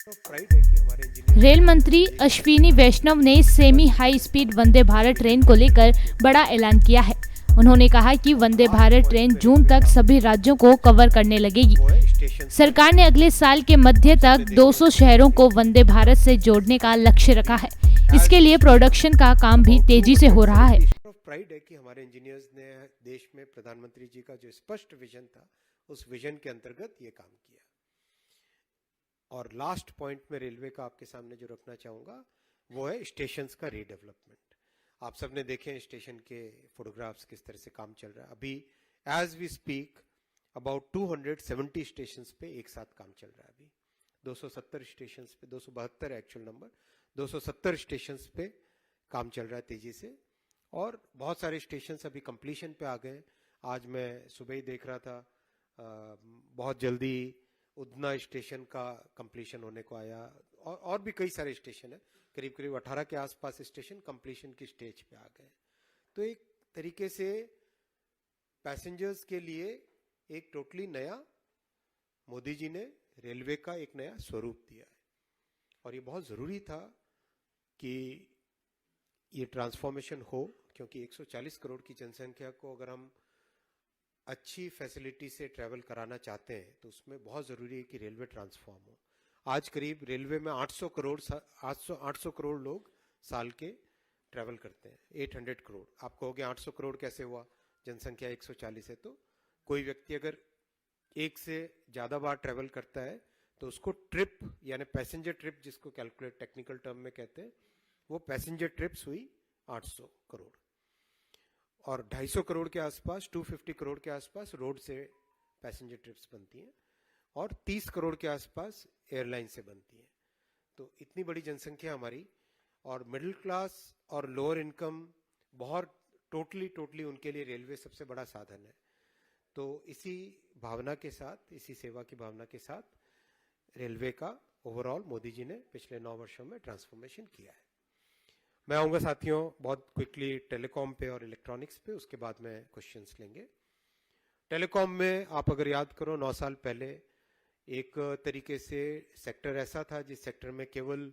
Rail मंत्री अश्विनी वैष्णव ने semi high speed Vande Bharat train को लेकर बड़ा ऐलान किया है। उन्होंने कहा कि वंदे भारत ट्रेन जून तक सभी राज्यों को कवर करने लगेगी। सरकार ने अगले साल के मध्य तक 200 शहरों को वंदे भारत से जोड़ने का लक्ष्य रखा है। इसके लिए प्रोडक्शन का काम भी तेजी से हो रहा है। प्राइड है कि हमारे इंजीनियर्स ने देश में प्रधानमंत्री जी का जो स्पष्ट विजन था, उस विजन के अंतर्गत ये काम किया। और लास्ट पॉइंट में रेलवे का आपके सामने जो रखना चाहूंगा वो है स्टेशंस का रीडेवलपमेंट। आप सबने देखे स्टेशन के फोटोग्राफ्स, किस तरह से काम चल रहा है। अभी as we speak about 270 stations पे एक साथ काम चल रहा है। अभी 270 स्टेशंस पे, 272 एक्चुअल नंबर, 270 स्टेशंस पे काम चल रहा है तेजी से। और बहुत सारे स्टेशंस अभी कंप्लीशन पे आ गए। आज मैं सुबह ही देख रहा था, बहुत जल्दी उधना स्टेशन का कंप्लीशन होने को आया। और भी कई सारे स्टेशन है, करीब करीब 18 के आसपास स्टेशन कंप्लीशन की स्टेज पे आ गए। तो एक तरीके से पैसेंजर्स के लिए एक टोटली नया, मोदी जी ने रेलवे का एक नया स्वरूप दिया है। और ये बहुत जरूरी था कि ये ट्रांसफॉर्मेशन हो, क्योंकि 140 करोड़ की जनसंख्या को अगर हम अच्छी फैसिलिटी से ट्रैवल कराना चाहते हैं तो उसमें बहुत जरूरी है कि रेलवे ट्रांसफॉर्म हो। आज करीब रेलवे में 800 करोड़ लोग साल के ट्रैवल करते हैं। 800 करोड़। आप कहोगे 800 करोड़ कैसे हुआ, जनसंख्या 140 है। तो कोई व्यक्ति अगर एक से ज्यादा बार ट्रैवल करता है तो उसको ट्रिप, यानी पैसेंजर ट्रिप जिसको कैलकुलेट टेक्निकल टर्म में कहते हैं, वो पैसेंजर ट्रिप्स हुई 800 करोड़। और 250 करोड़ के आसपास, 250 करोड़ के आसपास रोड से पैसेंजर ट्रिप्स बनती हैं, और 30 करोड़ के आसपास एयरलाइन से बनती हैं। तो इतनी बड़ी जनसंख्या हमारी, और मिडिल क्लास और लोअर इनकम बहुत टोटली उनके लिए रेलवे सबसे बड़ा साधन है। तो इसी भावना के साथ, इसी सेवा की भावना के साथ रेलवे का ओवरऑल मोदी जी ने पिछले 9 वर्षों में ट्रांसफॉर्मेशन किया है। मैं आऊंगा साथियों बहुत क्विकली टेलीकॉम पे और इलेक्ट्रॉनिक्स पे, उसके बाद में क्वेश्चंस लेंगे। टेलीकॉम में आप अगर याद करो 9 साल पहले एक तरीके से सेक्टर ऐसा था जिस सेक्टर में केवल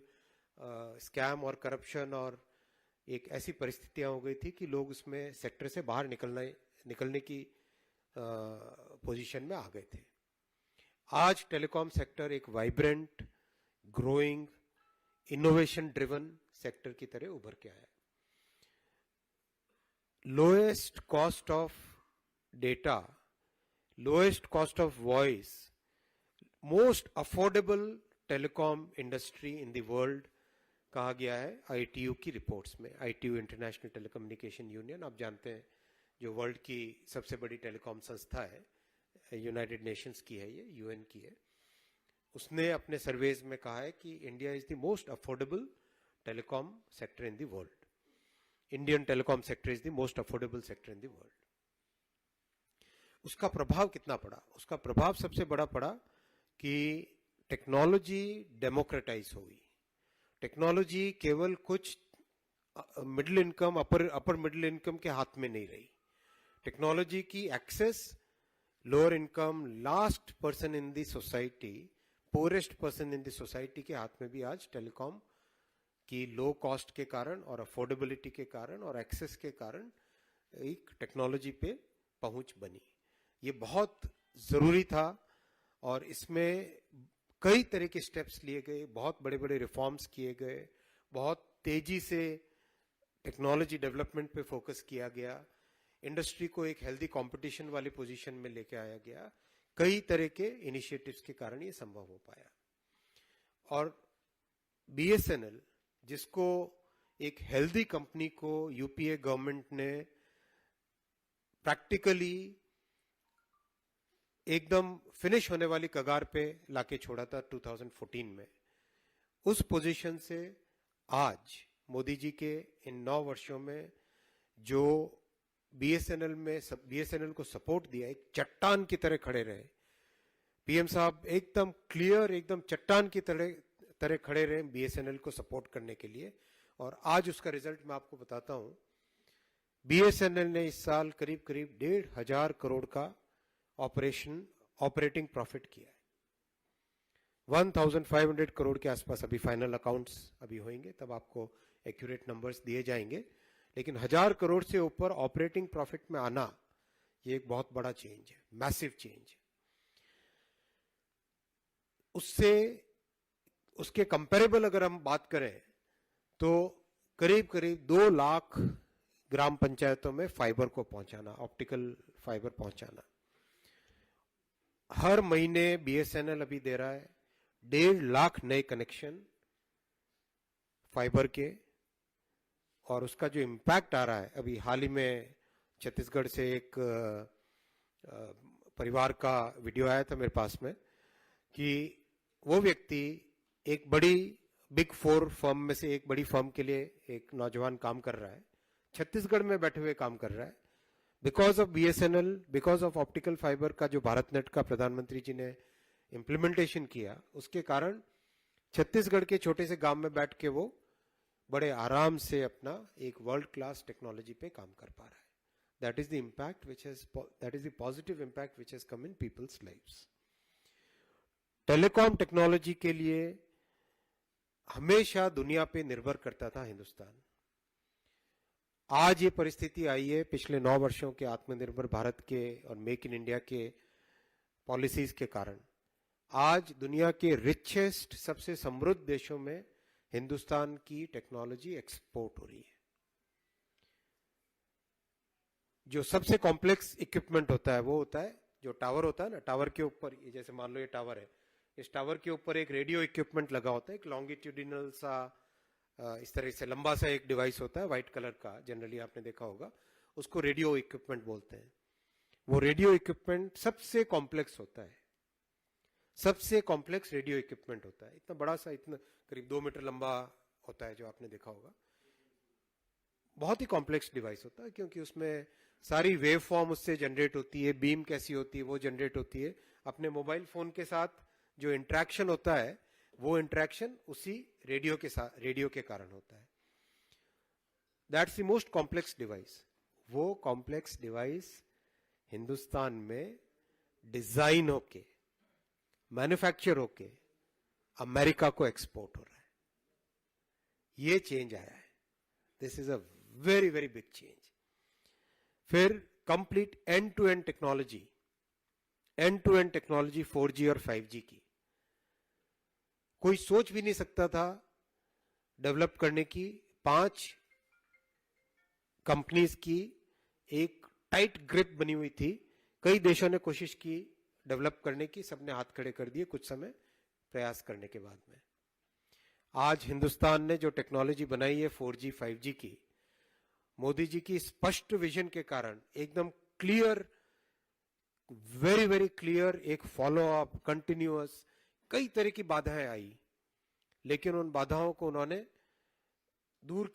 स्कैम और करप्शन और एक ऐसी परिस्थितियां हो गई थी कि लोग उसमें सेक्टर से बाहर निकलने की पोजीशन में आ गए थे। आज टेलीकॉम सेक्टर एक vibrant, growing, innovation driven sector की तरह उभर के आया। Lowest cost of data, lowest cost of voice, most affordable telecom industry in the world कहा गया है ITU की रिपोर्ट्स में। ITU इंटरनेशनल टेलीकम्युनिकेशन यूनियन, आप जानते हैं, जो वर्ल्ड की सबसे बड़ी टेलीकॉम संस्था है, यूनाइटेड नेशंस की है, ये UN की है। उसने अपने सर्वेज में कहा है कि India is the most affordable telecom sector in the world. Indian telecom sector is the most affordable sector in the world. उसका प्रभाव कितना पड़ा? उसका प्रभाव सबसे बड़ा पड़ा कि टेक्नोलॉजी डेमोक्रेटाइज हो गई। टेक्नोलॉजी केवल कुछ middle income, upper middle income के हाथ में नहीं रही। टेक्नोलॉजी की access lower income, last person in the society, poorest person in the society के हाथ में भी आज टेलीकॉम की लो कॉस्ट के कारण और अफोर्डेबिलिटी के कारण और एक्सेस के कारण एक टेक्नोलॉजी पे पहुंच बनी। ये बहुत जरूरी था और इसमें कई तरह के स्टेप्स लिए गए, बहुत बड़े बड़े रिफॉर्म्स किए गए, बहुत तेजी से टेक्नोलॉजी डेवलपमेंट पे फोकस किया गया, इंडस्ट्री को एक हेल्दी कंपटीशन वाली पोजीशन में लेके आया गया। कई तरह के इनिशिएटिव्स के कारण ये संभव हो पाया। और BSNL, जिसको एक हेल्दी कंपनी को UPA गवर्नमेंट ने प्रैक्टिकली एकदम फिनिश होने वाली कगार पे लाके छोड़ा था 2014 में, उस पोजीशन से आज मोदी जी के इन 9 वर्षों में जो BSNL को सपोर्ट दिया, एक चट्टान की तरह खड़े रहे। PM साहब एकदम क्लियर, एकदम चट्टान की तरह खड़े रहे BSNL को सपोर्ट करने के लिए। और आज उसका रिजल्ट मैं आपको बताता हूं। BSNL ने इस साल करीब 1,500 करोड़ का ऑपरेटिंग प्रॉफिट किया है। 1500 करोड़ के आसपास अभी फाइनल अकाउंट्स अभी होंगे, तब आपको एक्यूरेट नंबर्स दिए जाएंगे, लेकिन 1000 करोड़ से ऊपर ऑपरेटिंग प्रॉफिट में आना ये एक बहुत बड़ा चेंज है, मैसिव चेंज है। उससे उसके कंपेरेबल अगर हम बात करें तो करीब करीब 2 लाख ग्राम पंचायतों में फाइबर को पहुंचाना, ऑप्टिकल फाइबर पहुंचाना। हर महीने बीएसएनएल अभी दे रहा है 1.5 लाख नए कनेक्शन फाइबर के, और उसका जो इम्पैक्ट आ रहा है, अभी हाल ही में छत्तीसगढ़ से एक परिवार का वीडियो आया था मेरे पास में कि वो व्यक्ति एक बड़ी बिग 4 फर्म में से एक बड़ी फर्म के लिए एक नौजवान काम कर रहा है, छत्तीसगढ़ में बैठे हुए काम कर रहा है। Because of BSNL, because of optical fibre का जो भारत नेट का प्रधानमंत्री जी ने इंप्लीमेंटेशन किया, उसके कारण छत्तीसगढ़ के छोटे से गांव में बैठ के वो बड़े आराम से अपना एक वर्ल्ड क्लास टेक्नोलॉजी पे काम कर पा रहा है। That is the impact which has, that is the positive impact which has come in people's lives. Telecom technology के लिए हमेशा दुनिया पे निर्भर करता था हिंदुस्तान। आज ये परिस्थिति आई है पिछले 9 वर्षों के आत्मनिर्भर भारत के और मेक इन इंडिया के पॉलिसीज के कारण आज दुनिया के रिचेस्ट, सबसे समृद्ध देशों में हिंदुस्तान की टेक्नोलॉजी एक्सपोर्ट हो रही है। जो सबसे कॉम्प्लेक्स इक्विपमेंट होता है वो होता है जो टावर होता है ना, टावर के ऊपर, ये जैसे मान लो ये टावर है, इस टावर के ऊपर एक रेडियो इक्विपमेंट लगा होता है, एक लॉन्गिट्यूडिनल सा इस तरह से लंबा सा एक डिवाइस होता है व्हाइट कलर का, जनरली आपने देखा होगा, उसको रेडियो इक्विपमेंट बोलते हैं। वो रेडियो इक्विपमेंट सबसे कॉम्प्लेक्स होता है, सबसे कॉम्प्लेक्स रेडियो इक्विपमेंट होता है। इतना बड़ा सा, इतना करीब 2 मीटर लंबा होता है, जो आपने देखा होगा। बहुत ही कॉम्प्लेक्स डिवाइस होता है क्योंकि उसमें सारी वेव फॉर्म उससे जनरेट होती है, बीम कैसी होती है वो जनरेट होती है। अपने मोबाइल फोन के साथ जो इंटरेक्शन होता है वो इंटरेक्शन उसी रेडियो के साथ, रेडियो के कारण होता है। That's the most complex device. वो कॉम्प्लेक्स डिवाइस हिंदुस्तान में डिजाइन होके, मैन्युफैक्चर होके अमेरिका को एक्सपोर्ट हो रहा है। ये चेंज आया है। This is a very very big change. फिर complete end to end technology, end to end technology 4G और 5G की कोई सोच भी नहीं सकता था डेवलप करने की। 5 कंपनीज की एक टाइट ग्रिप बनी हुई थी। कई देशों ने कोशिश की डेवलप करने की, सबने हाथ खड़े कर दिए कुछ समय प्रयास करने के बाद में। आज हिंदुस्तान ने जो टेक्नोलॉजी बनाई है 4G 5G की, मोदी जी की स्पष्ट विजन के कारण एकदम क्लियर, वेरी वेरी क्लियर, एक फॉलो अप, कंटिन्यूअस, कई तरह की बाधाएं आई, लेकिन उन बाधाओं को उन्होंने दूर